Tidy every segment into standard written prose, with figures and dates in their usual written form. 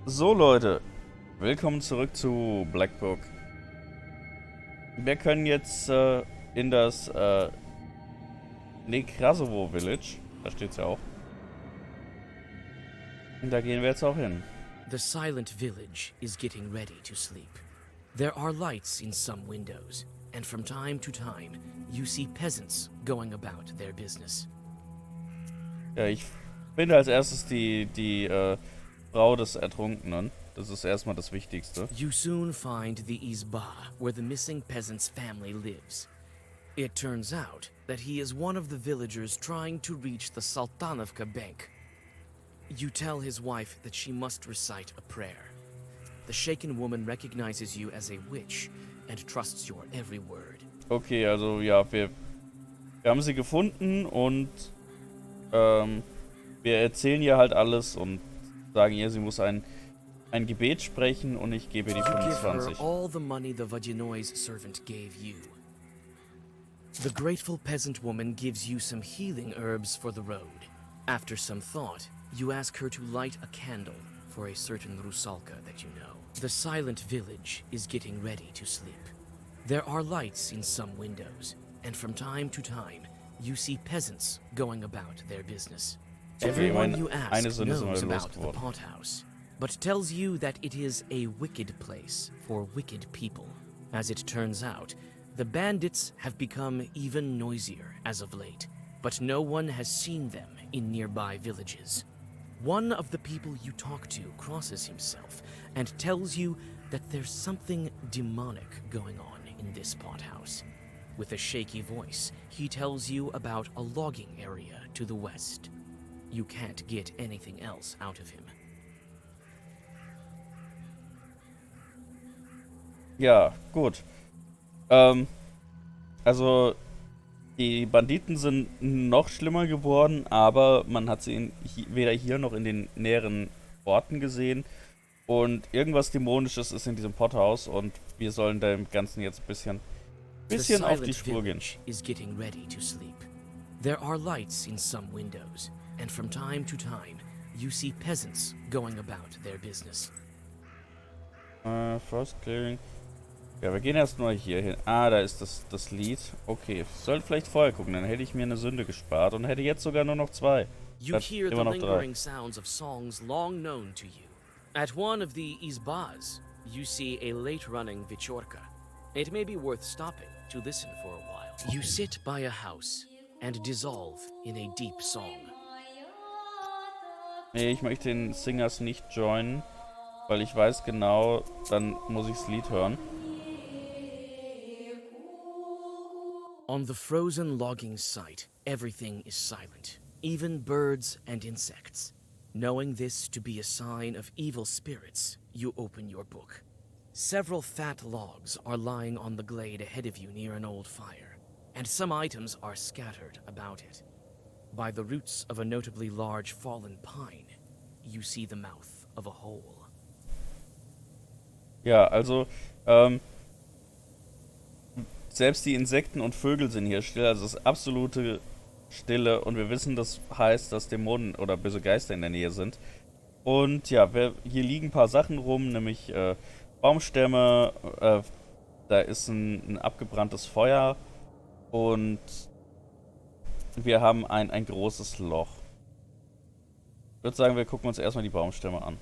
So Leute, willkommen zurück zu Black Book. Wir können jetzt in das Nekrasovo Village, da steht's ja auch. Und da gehen wir jetzt auch hin. The silent village is getting ready to sleep. There are lights in some windows, and from time to time, you see peasants going about their business. Ja, ich finde als erstes die Frau des Ertrunkenen. Das ist erstmal das Wichtigste. You soon find the Izba, where the missing peasant's family lives. It turns out that he is one of the villagers trying to reach the Sultanovka bank. You tell his wife that she must recite a prayer. The shaken woman recognizes you as a witch and trusts your every word. Okay, also ja, wir haben sie gefunden und wir erzählen ihr halt alles und sagen ihr, sie muss ein Gebet sprechen und ich gebe ihr die You give 25. her all the money the Vadinoi's servant gave you. The grateful peasant woman gives you some healing herbs for the road. After some thought, you ask her to light a candle for a certain Rusalka that you know. The silent village is getting ready to sleep. There are lights in some windows, and from time to time, you see peasants going about their business. Okay, Everyone you ask eine Sünde ist knows mal about the losgeworden. pothouse, but tells you that it is a wicked place for wicked people. As it turns out, the bandits have become even noisier as of late, but no one has seen them in nearby villages. One of the people you talk to crosses himself and tells you that there's something demonic going on in this pothouse. With a shaky voice, he tells you about a logging area to the west. You can't get anything else out of him. Ja, gut. Also die Banditen sind noch schlimmer geworden, aber man hat sie weder hier noch in den näheren Orten gesehen. Und irgendwas Dämonisches ist in diesem Pothaus und wir sollen dem Ganzen jetzt ein bisschen auf die Spur gehen. Is getting ready to sleep. There are lights in some windows, and from time to time, you see peasants going about their business. First clearing. Ja, wir gehen erst mal hier hin. Ah, da ist das Lied. Okay, ich sollte vielleicht vorher gucken, dann hätte ich mir eine Sünde gespart und hätte jetzt sogar nur noch 2. You hear the immer noch 3. lingering sounds of songs long known to you. At one of the izbas, you see a late-running vichorka. It may be worth stopping to listen for a while. You sit by a house and dissolve in a deep song. Nee, ich möchte den Singers nicht joinen, weil ich weiß genau, dann muss ich das Lied hören. On the frozen logging site, everything is silent, even birds and insects. Knowing this to be a sign of evil spirits, you open your book. Several fat logs are lying on the glade ahead of you near an old fire, and some items are scattered about it. By the roots of a notably large fallen pine, you see the mouth of a hole. Ja, also, selbst die Insekten und Vögel sind hier still, also es ist absolute Stille und wir wissen, das heißt, dass Dämonen oder böse Geister in der Nähe sind. Und ja, hier liegen ein paar Sachen rum, nämlich Baumstämme, da ist ein abgebranntes Feuer und wir haben ein großes Loch. Ich würde sagen, wir gucken uns erstmal die Baumstämme an.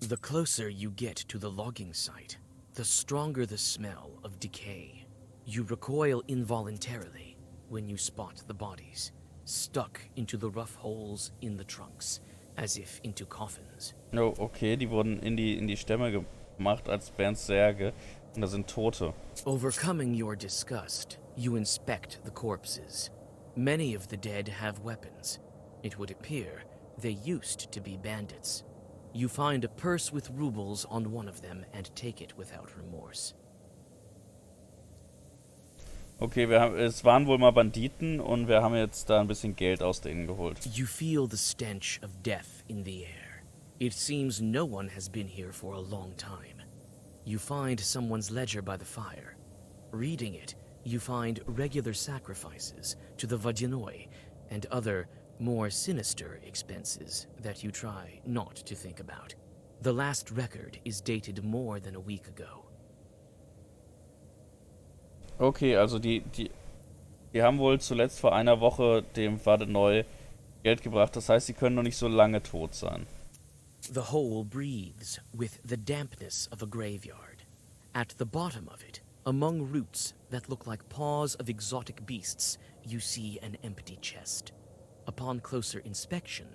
The closer you get to the logging site, the stronger the smell of decay. You recoil involuntarily when you spot the bodies, stuck into the rough holes in the trunks, as if into coffins. Oh, okay, die wurden in die Stämme gemacht als Bären's Särge und da sind Tote. Overcoming your disgust, you inspect the corpses. Many of the dead have weapons. It would appear they used to be bandits. You find a purse with rubles on one of them and take it without remorse. Okay, es waren wohl mal Banditen und wir haben jetzt da ein bisschen Geld aus denen geholt. You feel the stench of death in the air. It seems no one has been here for a long time. You find someone's ledger by the fire. Reading it, you find regular sacrifices to the Vadinoi and other More sinister expenses that you try not to think about. The last record is dated more than a week ago. Okay, also die haben wohl zuletzt vor einer Woche dem Wade neu Geld gebracht. Das heißt, sie können noch nicht so lange tot sein. The hole breathes with the dampness of a graveyard. At the bottom of it, among roots that look like paws of exotic beasts, you see an empty chest. Upon closer inspection,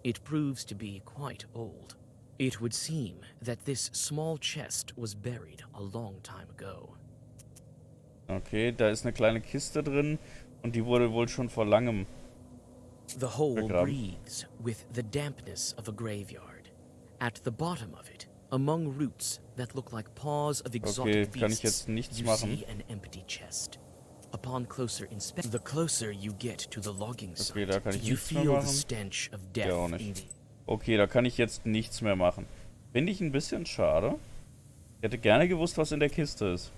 it proves to be quite old. It would seem that this small chest was buried a long time ago. Okay, da ist eine kleine Kiste drin und die wurde wohl schon vor langem The hole begraben. breathes with the dampness of a graveyard. At the bottom of it, among roots that look like paws of exotic Okay, kann ich beasts, jetzt nichts you machen? see an empty chest. Upon closer inspection, the closer you get to the logging Okay, site, da kann ich you nichts mehr feel the machen. stench of death Ja, auch in nicht. the Okay, da kann ich jetzt nichts mehr machen. Finde ich ein bisschen schade. Ich hätte gerne gewusst, was in der Kiste ist.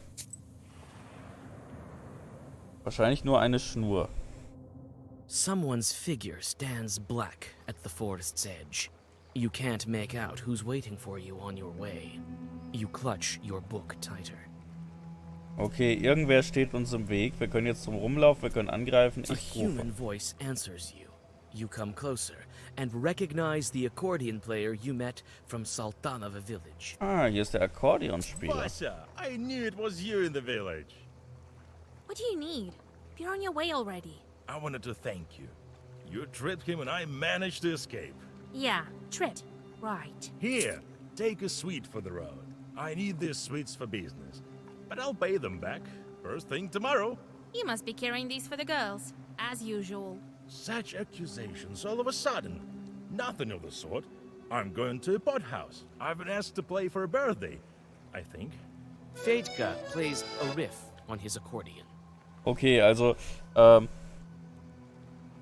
Wahrscheinlich nur eine Schnur. Someone's figure stands black at the forest's edge. You can't make out who's waiting for you on your way. You clutch your book tighter. Okay, irgendwer steht uns im Weg. Wir können jetzt zum Rumlaufen, wir können angreifen. A Ich human rufe. voice answers you. You come closer and recognize the accordion player you met from Sultanova village. Ah, hier ist der Akkordeonspieler. Basha, I knew it was you in the village. What do you need? You're on your way already. I wanted to thank you. You tricked him and I managed to escape. Yeah, Trit. Right. Here, take a sweet for the road. I need these sweets for business. But I'll pay them back first thing tomorrow. You must be carrying these for the girls, as usual. Such accusations all of a sudden. Nothing of the sort. I'm going to a pot house. I've been asked to play for a birthday, I think. Fedka plays a riff on his accordion. Okay, also,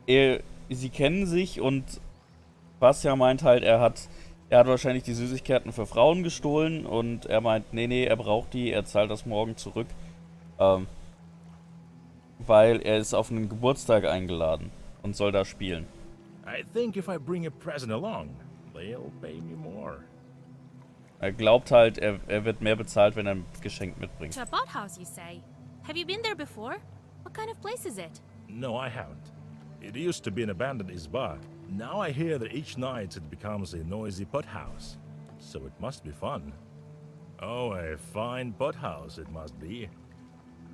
sie kennen sich und Bastian meint halt, er hat wahrscheinlich die Süßigkeiten für Frauen gestohlen und er meint, nee, er braucht die, er zahlt das morgen zurück, weil er ist auf einen Geburtstag eingeladen und soll da spielen. I think if I bring a present along, they'll pay me more. Er glaubt halt, er wird mehr bezahlt, wenn er ein Geschenk mitbringt. To a pot house, you say? Have you been there before? What kind of place is it? No, I haven't. It used to be an abandoned isba. Now I hear that each night it becomes a noisy pot house. So it must be fun. Oh, a fine pot house it must be.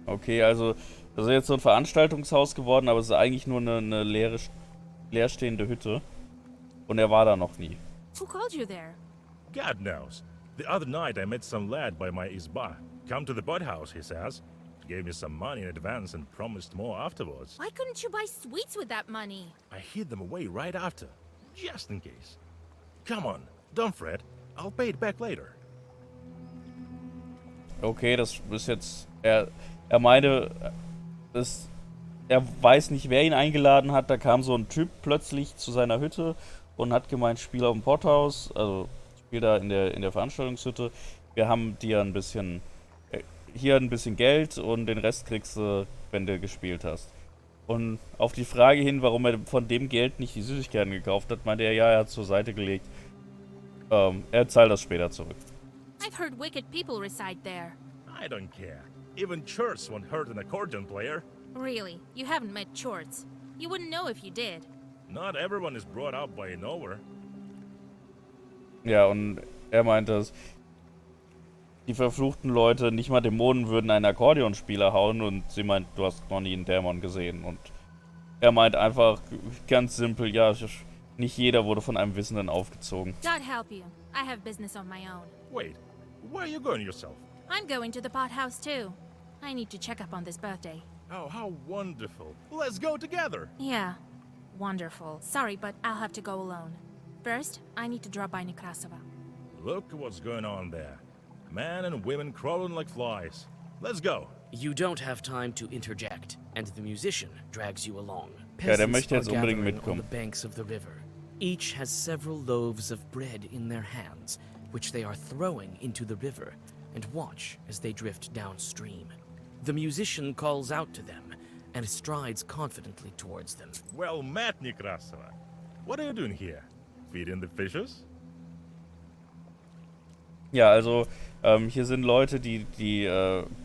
Okay, also das ist jetzt so ein Veranstaltungshaus geworden, aber es ist eigentlich nur eine leerstehende Hütte. Und er war da noch nie. Who called you there? God knows. The other night I met some lad by my isba. Come to the pot house, he says. Gave me some money in advance and promised more afterwards. Why couldn't you buy sweets with that money? I hid them away right after, just in case. Come on, don't fret. I'll pay it back later. Okay, das ist jetzt. Er meinte, er weiß nicht, wer ihn eingeladen hat. Da kam so ein Typ plötzlich zu seiner Hütte und hat gemeint, spiel auf dem Pothaus, also spiel da in der Veranstaltungshütte. Wir haben dir ein bisschen. Hier ein bisschen Geld und den Rest kriegst du, wenn du gespielt hast. Und auf die Frage hin, warum er von dem Geld nicht die Süßigkeiten gekauft hat, meinte er, ja, er hat zur Seite gelegt. Er zahlt das später zurück. I've heard wicked people reside there. I don't care. Even church won't hurt an accordion player. Really, you haven't met Chorts. You wouldn't know if you did. Not everyone is brought up by a knower. Ja, und er meinte, dass die verfluchten Leute, nicht mal Dämonen, würden einen Akkordeonspieler hauen und sie meint, du hast noch nie einen Dämon gesehen. Und er meint einfach ganz simpel, ja, nicht jeder wurde von einem Wissenden aufgezogen. God help you. I have business of my own. Wait, where are you going yourself? I'm going to the pot house too. I need to check up on this birthday. Oh, how wonderful. Let's go together. Yeah, wonderful. Sorry, but I'll have to go alone. First, I need to drop by Nekrasova. Look what's going on there. Men and women crawling like flies. Let's go. You don't have time to interject, and the musician drags you along. Ja, der Peasants möchte jetzt are unbedingt gathering on mitkommen. the banks of the river. Each has several loaves of bread in their hands, which they are throwing into the river, and watch as they drift downstream. The musician calls out to them and strides confidently towards them. Well met, Nekrasova. What are you doing here? Feeding the fishes? Ja, also hier sind Leute, die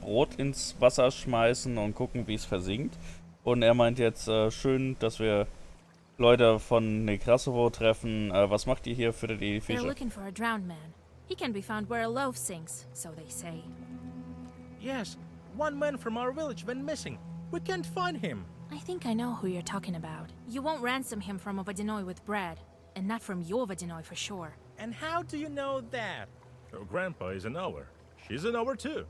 Brot ins Wasser schmeißen und gucken, wie es versinkt. Und er meint jetzt, schön, dass wir Leute von Nekrasovo treffen. Was macht ihr hier für die They're Fische? looking for a drowned man. He can be found where a loaf sinks, so they say. Yes, one man from our village went missing. We can't find him. I think I know who you're talking about. You won't ransom him from a Vodinoy with bread, and not from your Vodinoy for sure. And how do you know that? Your grandpa is a knower. She's a knower too.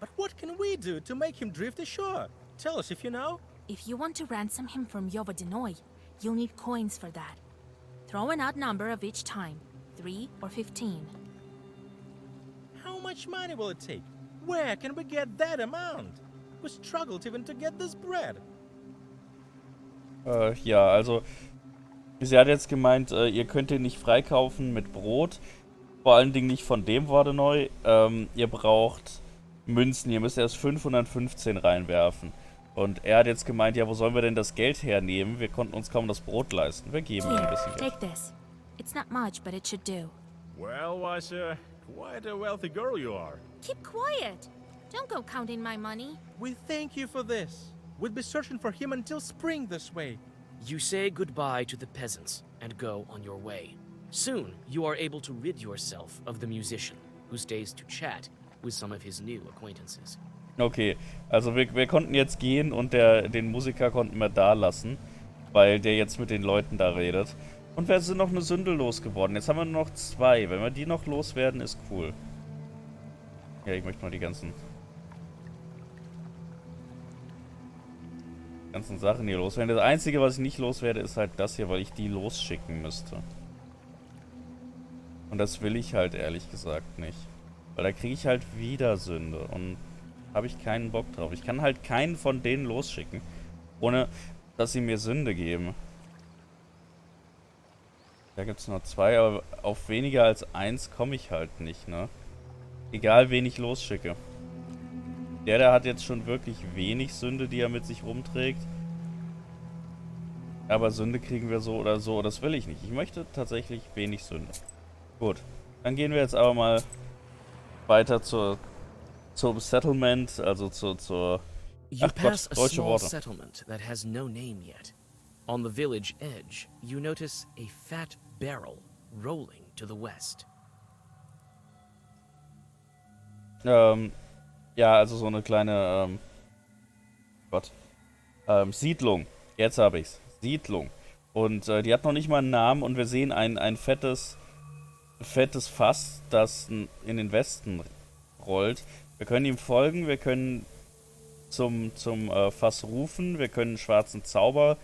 But what can we do to make him drift ashore? Tell us if you know. If you want to ransom him from your Vodinoy, you'll need coins for that. Throw an odd number of each time, 3 or 15. How much money will it take? Where can we get that amount? We struggled even to get this bread. Ja, also sie hat jetzt gemeint, ihr könnt ihn nicht freikaufen mit Brot. Vor allen Dingen nicht von dem Vodinoy. Ihr braucht Münzen. Ihr müsst erst 515 reinwerfen. Und er hat jetzt gemeint, ja, wo sollen wir denn das Geld hernehmen? Wir konnten uns kaum das Brot leisten. Wir geben ihm ein Here, bisschen Geld. take this. It's not much, but it should do. Well, Wasser, quite a wealthy girl you are. Keep quiet! Don't go counting my money. We thank you for this. We'll be searching for him until spring this way. You say goodbye to the peasants and go on your way. Soon, you are able to rid yourself of the musician, who stays to chat with some of his new acquaintances. Okay, also wir konnten jetzt gehen und den Musiker konnten wir da lassen, weil der jetzt mit den Leuten da redet. Und wir sind noch eine Sünde losgeworden. Jetzt haben wir nur noch 2. Wenn wir die noch loswerden, ist cool. Ja, ich möchte mal die ganzen Sachen hier loswerden. Das Einzige, was ich nicht loswerde, ist halt das hier, weil ich die losschicken müsste. Und das will ich halt ehrlich gesagt nicht. Weil da kriege ich halt wieder Sünde und habe ich keinen Bock drauf. Ich kann halt keinen von denen losschicken, ohne dass sie mir Sünde geben. Da gibt es noch 2, aber auf weniger als 1 komme ich halt nicht, ne? Egal, wen ich losschicke. Der hat jetzt schon wirklich wenig Sünde, die er mit sich rumträgt. Aber Sünde kriegen wir so oder so. Das will ich nicht. Ich möchte tatsächlich wenig Sünde. Gut. Dann gehen wir jetzt aber mal weiter zum Settlement, also zur You Ach Gott, pass a deutsche small Worte. settlement that has no name yet. On the village edge, you notice a fat barrel rolling to the west. Ja, also so eine kleine, Siedlung. Jetzt habe ich's. Siedlung. Und die hat noch nicht mal einen Namen und wir sehen ein fettes Fass, das in den Westen rollt. Wir können ihm folgen, wir können zum Fass rufen, wir können einen schwarzen Zauber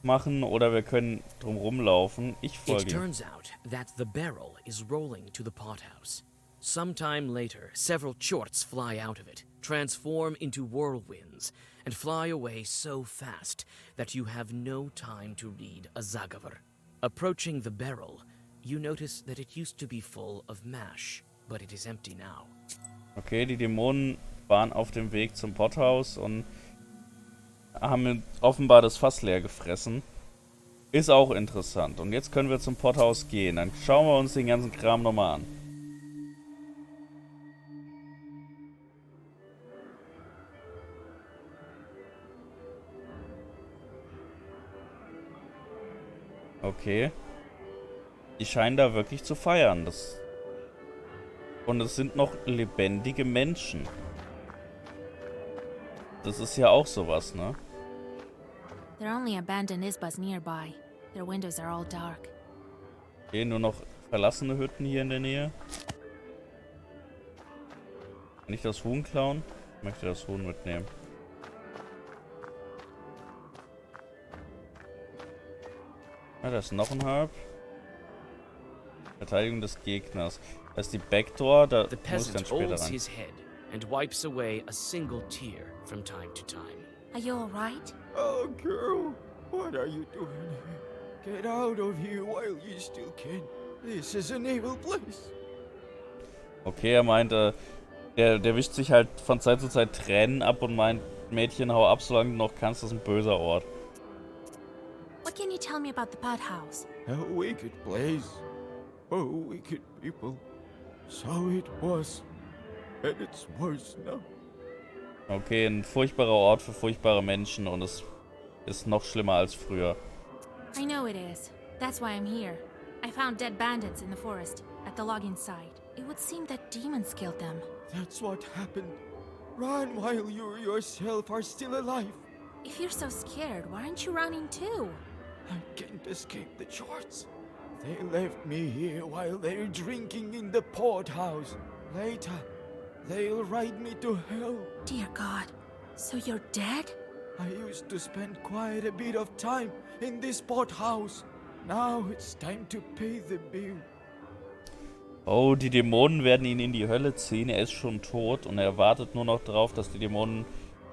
machen oder wir können drum rumlaufen. Ich It folge ihm. turns out that the barrel is rolling to the pothouse. Sometime later, several chorts fly out of it, transform into whirlwinds, and fly away so fast that you have no time to read a Zagavar. Approaching the barrel, you notice that it used to be full of mash, but it is empty now. Okay, die Dämonen waren auf dem Weg zum Pothaus und haben offenbar das Fass leer gefressen. Ist auch interessant. Und jetzt können wir zum Pothaus gehen. Dann schauen wir uns den ganzen Kram nochmal an. Okay. Die scheinen da wirklich zu feiern. Und es sind noch lebendige Menschen. Das ist ja auch sowas, ne? There are only abandoned isbas nearby. Their windows are all dark. Okay, nur noch verlassene Hütten hier in der Nähe. Kann ich das Huhn klauen? Ich möchte das Huhn mitnehmen. Ja, da ist noch ein Halb. Verteidigung des Gegners. Das ist die Backdoor, da The muss ich dann peasant später holds rein. his head and wipes away a single tear from time to time. Are you alright? Oh, girl, what are you doing here? Get out of here while you still can. This is an evil place. Okay, er meinte, der wischt sich halt von Zeit zu Zeit Tränen ab und meint, Mädchen, hau ab, solange du noch kannst, das ist ein böser Ort. What can you you tell me about the pot house? A wicked place. For wicked people. So it was. And it's worse now. Okay, ein furchtbarer Ort für furchtbare Menschen und es ist noch schlimmer als früher. I know it is. That's why I'm here. I found dead bandits in the forest, at the logging site. It would seem that demons killed them. That's what happened. Run while you yourself are still alive. If you're so scared, why aren't you running too? I can't escape the charts. They left me here while they're drinking in the pot house. Later, they'll ride me to hell. Dear God. So you're dead? I used to spend quite a bit of time in this pot house. Now it's time to pay the bill. Oh, die Dämonen werden ihn in die Hölle ziehen. Er ist schon tot und er wartet nur noch drauf, dass die Dämonen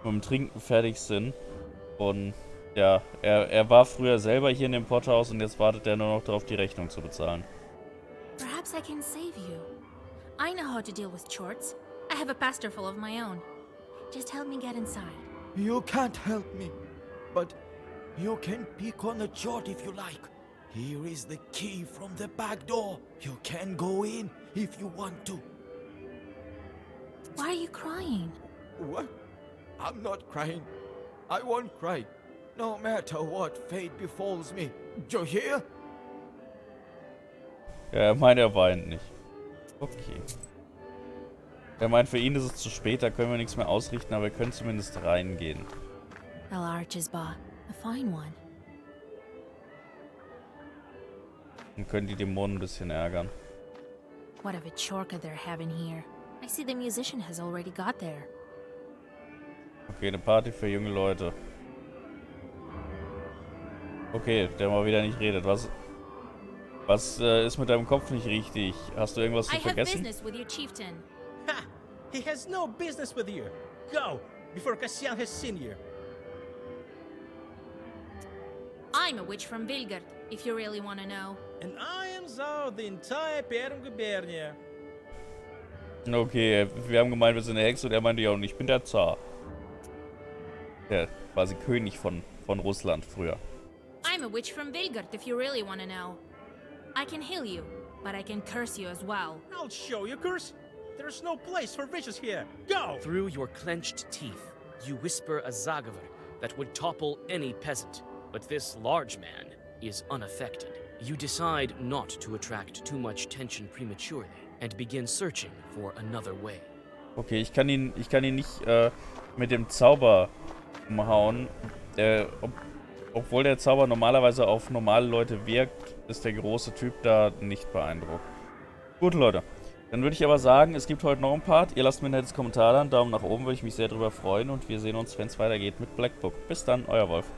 mit dem Trinken fertig sind. Und ja, er war früher selber hier in dem Pothaus und jetzt wartet er nur noch darauf, die Rechnung zu bezahlen. Perhaps I can save you. I know how to deal with chorts. I have a pastor full of my own. Just help me get inside. You can't help me, but you can pick on a chart if you like. Here is the key from the back door. You can go in if you want to. Why are you crying? What? I'm not crying. I won't cry, no matter what fate befalls me. You hear? Ja, er meint, er weint nicht. Okay. Er meint, für ihn ist es zu spät, da können wir nichts mehr ausrichten, aber wir können zumindest reingehen. A large is bought. A fine one. Und können die Dämonen ein bisschen ärgern. What of a chorka they're having here. I see the musician has already got there. Okay, eine Party für junge Leute. Okay, der mal wieder nicht redet. Was ist mit deinem Kopf nicht richtig? Hast du irgendwas I have vergessen? business with your chieftain. Ha! He has no business with you. Go, before Cassian has seen you. I'm a witch from Vilgard, if you really want to know. And I am so the entire Perm-Gubernia. Okay, wir haben gemeint, wir sind eine Hexe und er meinte, ja, und ich bin der Zar. Der quasi König von Russland früher. I'm a witch from Vilgard, if you really want to know. I can heal you, but I can curse you as well. I'll show you, curse. There's no place for witches here. Go! Through your clenched teeth, you whisper a zagaver that would topple any peasant. But this large man is unaffected. You decide not to attract too much tension prematurely and begin searching for another way. Okay, ich kann ihn nicht mit dem Zauber umhauen. Obwohl der Zauber normalerweise auf normale Leute wirkt, ist der große Typ da nicht beeindruckt. Gut, Leute. Dann würde ich aber sagen, es gibt heute noch einen Part. Ihr lasst mir ein nettes Kommentar da, einen Daumen nach oben, würde ich mich sehr drüber freuen. Und wir sehen uns, wenn es weitergeht mit Black Book. Bis dann, euer Wolf.